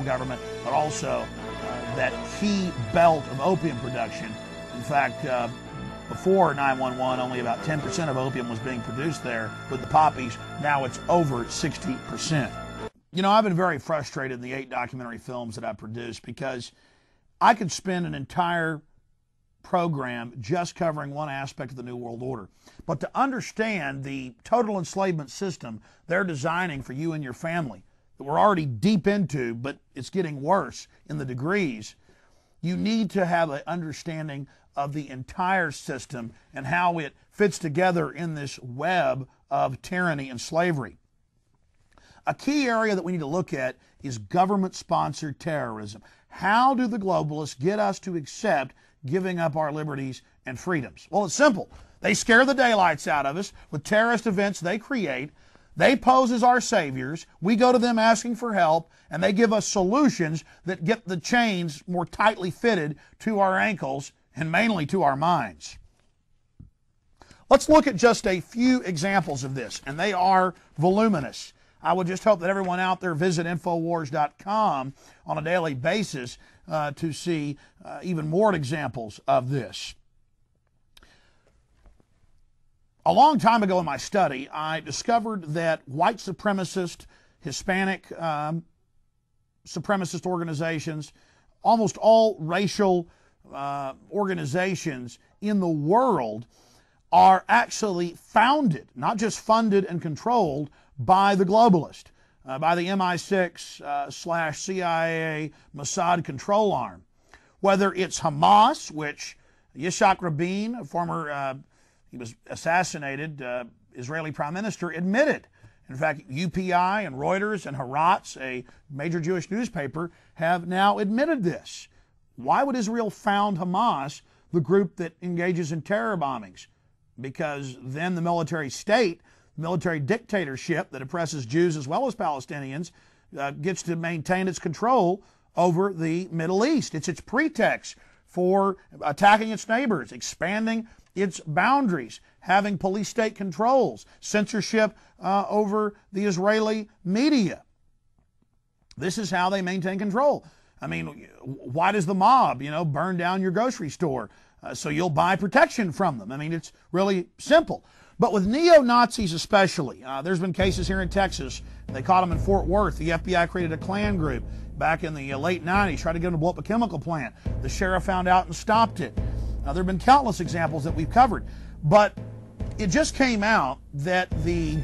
government, but also that key belt of opium production. In fact, before 9/11, only about 10% of opium was being produced there with the poppies. Now it's over 60%. You know, I've been very frustrated in the 8 documentary films that I produced because I could spend an entire program just covering one aspect of the New World Order. But to understand the total enslavement system they're designing for you and your family, that we're already deep into, but it's getting worse in the degrees, you need to have an understanding of the entire system and how it fits together in this web of tyranny and slavery. A key area that we need to look at is government-sponsored terrorism. How do the globalists get us to accept giving up our liberties and freedoms? Well, it's simple. They scare the daylights out of us with terrorist events they create. They pose as our saviors. We go to them asking for help, and they give us solutions that get the chains more tightly fitted to our ankles and mainly to our minds. Let's look at just a few examples of this, and they are voluminous. I would just hope that everyone out there visit Infowars.com on a daily basis to see even more examples of this. A long time ago in my study, I discovered that white supremacist, Hispanic supremacist organizations, almost all racial organizations in the world are actually founded, not just funded and controlled, by the globalist, by the MI6/CIA Mossad control arm. Whether it's Hamas, which Yitzhak Rabin, a former, he was assassinated, Israeli prime minister, admitted. In fact, UPI and Reuters and Haaretz, a major Jewish newspaper, have now admitted this. Why would Israel found Hamas, the group that engages in terror bombings? Because then the military state, military dictatorship that oppresses Jews as well as Palestinians, gets to maintain its control over the Middle East. It's its pretext for attacking its neighbors, expanding its boundaries, having police state controls, censorship over the Israeli media. This is how they maintain control. I mean, why does the mob, burn down your grocery store? So you'll buy protection from them. I mean, it's really simple. But with neo-Nazis especially, there's been cases here in Texas. They caught them in Fort Worth. The FBI created a Klan group back in the late 90s, tried to get them to blow up a chemical plant. The sheriff found out and stopped it. There have been countless examples that we've covered. But it just came out that the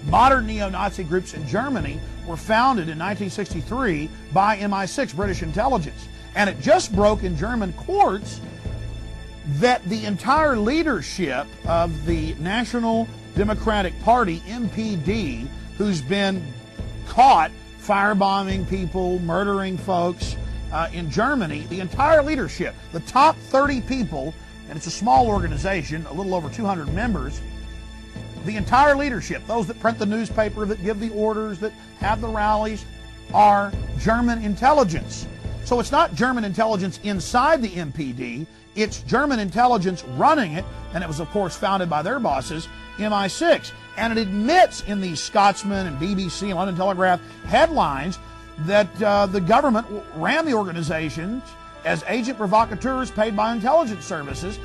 modern neo-Nazi groups in Germany were founded in 1963 by MI6, British intelligence. And it just broke in German courts that the entire leadership of the National Democratic Party, NPD, who's been caught firebombing people, murdering folks in Germany, the entire leadership, the top 30 people, and it's a small organization, a little over 200 members, the entire leadership, those that print the newspaper, that give the orders, that have the rallies, are German intelligence. So it's not German intelligence inside the NPD, it's German intelligence running it, and it was, of course, founded by their bosses, MI6. And it admits in these Scotsman and BBC and London Telegraph headlines that the government ran the organizations as agent provocateurs paid by intelligence services.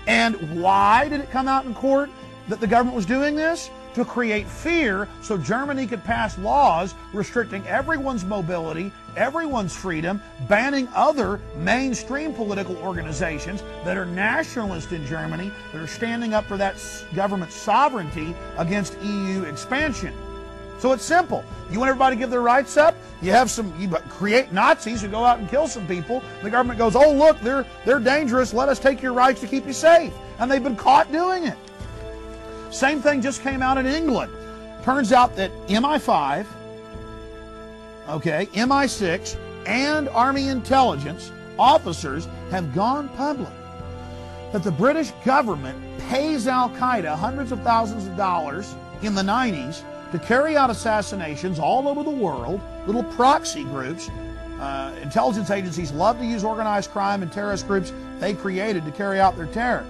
And why did it come out in court that the government was doing this? To create fear so Germany could pass laws restricting everyone's mobility, everyone's freedom, banning other mainstream political organizations that are nationalist in Germany, that are standing up for that government sovereignty against EU expansion. So it's simple. You want everybody to give their rights up? You create Nazis who go out and kill some people. The government goes, oh, look, they're dangerous. Let us take your rights to keep you safe. And they've been caught doing it. Same thing just came out in England. Turns out that MI5, MI6, and Army intelligence officers have gone public that the British government pays Al-Qaeda hundreds of thousands of dollars in the 90s to carry out assassinations all over the world, little proxy groups. Intelligence agencies love to use organized crime and terrorist groups they created to carry out their terror.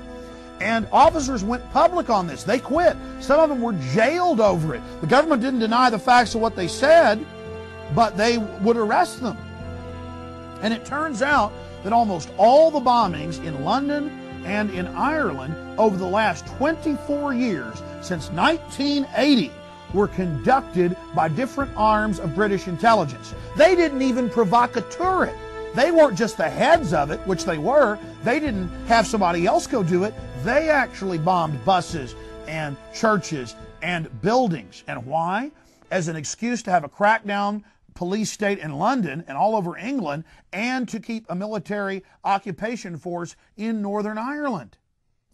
And officers went public on this. They quit. Some of them were jailed over it. The government didn't deny the facts of what they said, but they would arrest them. And it turns out that almost all the bombings in London and in Ireland over the last 24 years, since 1980, were conducted by different arms of British intelligence. They didn't even provocateur it. They weren't just the heads of it, which they were. They didn't have somebody else go do it. They actually bombed buses and churches and buildings. And why? As an excuse to have a crackdown police state in London and all over England, and to keep a military occupation force in Northern Ireland.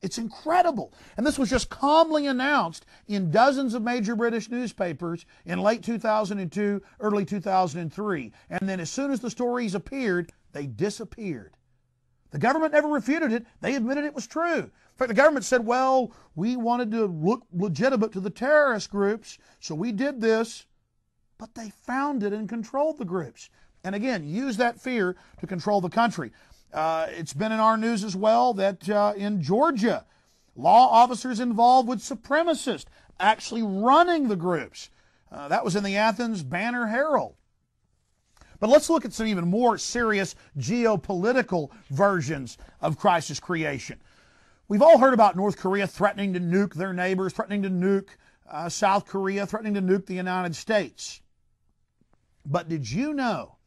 It's incredible. And this was just calmly announced in dozens of major British newspapers in late 2002, early 2003. And then as soon as the stories appeared, they disappeared. The government never refuted it. They admitted it was true. In fact, the government said, well, we wanted to look legitimate to the terrorist groups, so we did this. But they founded and controlled the groups. And again, use that fear to control the country. It's been in our news as well that in Georgia, law officers involved with supremacists actually running the groups. That was in the Athens Banner Herald. But let's look at some even more serious geopolitical versions of crisis creation. We've all heard about North Korea threatening to nuke their neighbors, threatening to nuke South Korea, threatening to nuke the United States. But did you know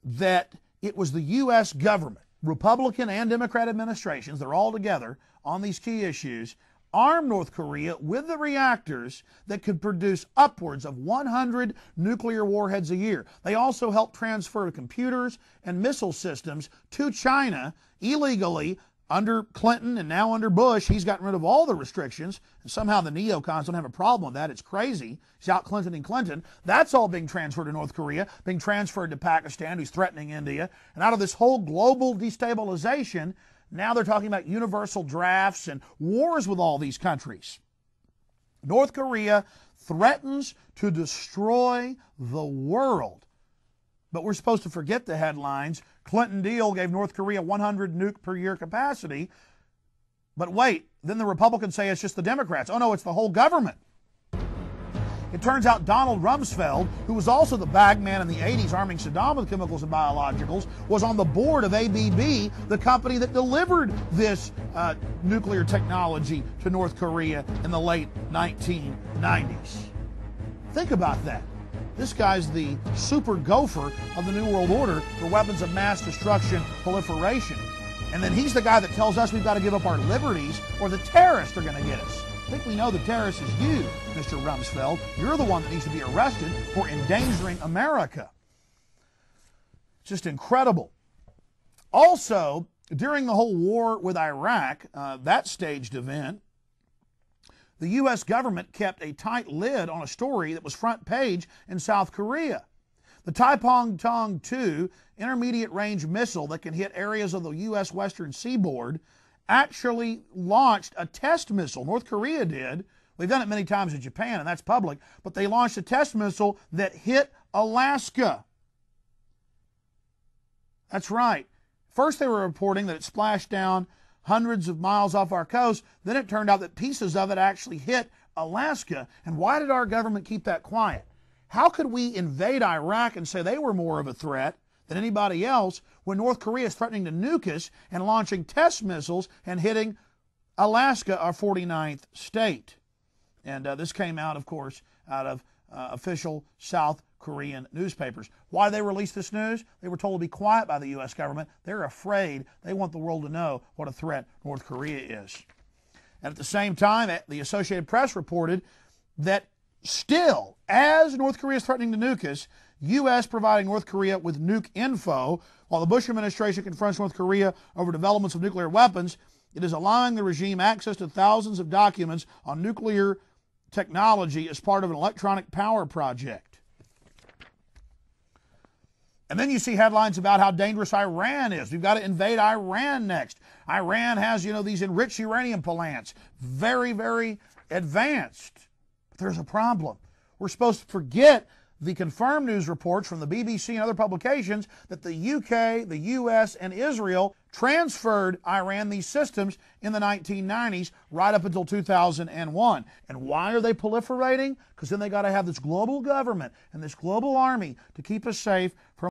that it was the U.S. government, Republican and Democrat administrations, they're all together on these key issues, armed North Korea with the reactors that could produce upwards of 100 nuclear warheads a year. They also helped transfer computers and missile systems to China illegally under Clinton, and now under Bush. He's gotten rid of all the restrictions, and somehow the neocons don't have a problem with that. It's crazy. He's out Clinton. That's all being transferred to North Korea, being transferred to Pakistan, who's threatening India. And out of this whole global destabilization, now they're talking about universal drafts and wars with all these countries. North Korea threatens to destroy the world. But we're supposed to forget the headlines. Clinton deal gave North Korea 100 nuke per year capacity. But wait, then the Republicans say it's just the Democrats. Oh no, it's the whole government. It turns out Donald Rumsfeld, who was also the bag man in the 80s arming Saddam with chemicals and biologicals, was on the board of ABB, the company that delivered this nuclear technology to North Korea in the late 1990s. Think about that. This guy's the super gopher of the New World Order for weapons of mass destruction proliferation. And then he's the guy that tells us we've got to give up our liberties or the terrorists are going to get us. I think we know the terrorist is you, Mr. Rumsfeld. You're the one that needs to be arrested for endangering America. It's just incredible. Also, during the whole war with Iraq, that staged event, the U.S. government kept a tight lid on a story that was front page in South Korea. The Taepong-Tong-2 intermediate-range missile that can hit areas of the U.S. western seaboard actually launched a test missile. North Korea did. We've done it many times in Japan, and that's public. But they launched a test missile that hit Alaska. That's right. First they were reporting that it splashed down hundreds of miles off our coast. Then it turned out that pieces of it actually hit Alaska. And why did our government keep that quiet? How could we invade Iraq and say they were more of a threat than anybody else when North Korea is threatening to nuke us and launching test missiles and hitting Alaska, our 49th state? And this came out, of course, out of official South Korean newspapers. Why did they release this news? They were told to be quiet by the U.S. government. They're afraid. They want the world to know what a threat North Korea is. And at the same time, the Associated Press reported that still, as North Korea is threatening to nuke us, U.S. providing North Korea with nuke info, while the Bush administration confronts North Korea over developments of nuclear weapons, it is allowing the regime access to thousands of documents on nuclear technology as part of an electronic power project. And then you see headlines about how dangerous Iran is. We've got to invade Iran next. Iran has, these enriched uranium plants. Very, very advanced. But there's a problem. We're supposed to forget the confirmed news reports from the BBC and other publications that the UK, the US, and Israel transferred Iran these systems in the 1990s right up until 2001. And why are they proliferating? Because then they got to have this global government and this global army to keep us safe from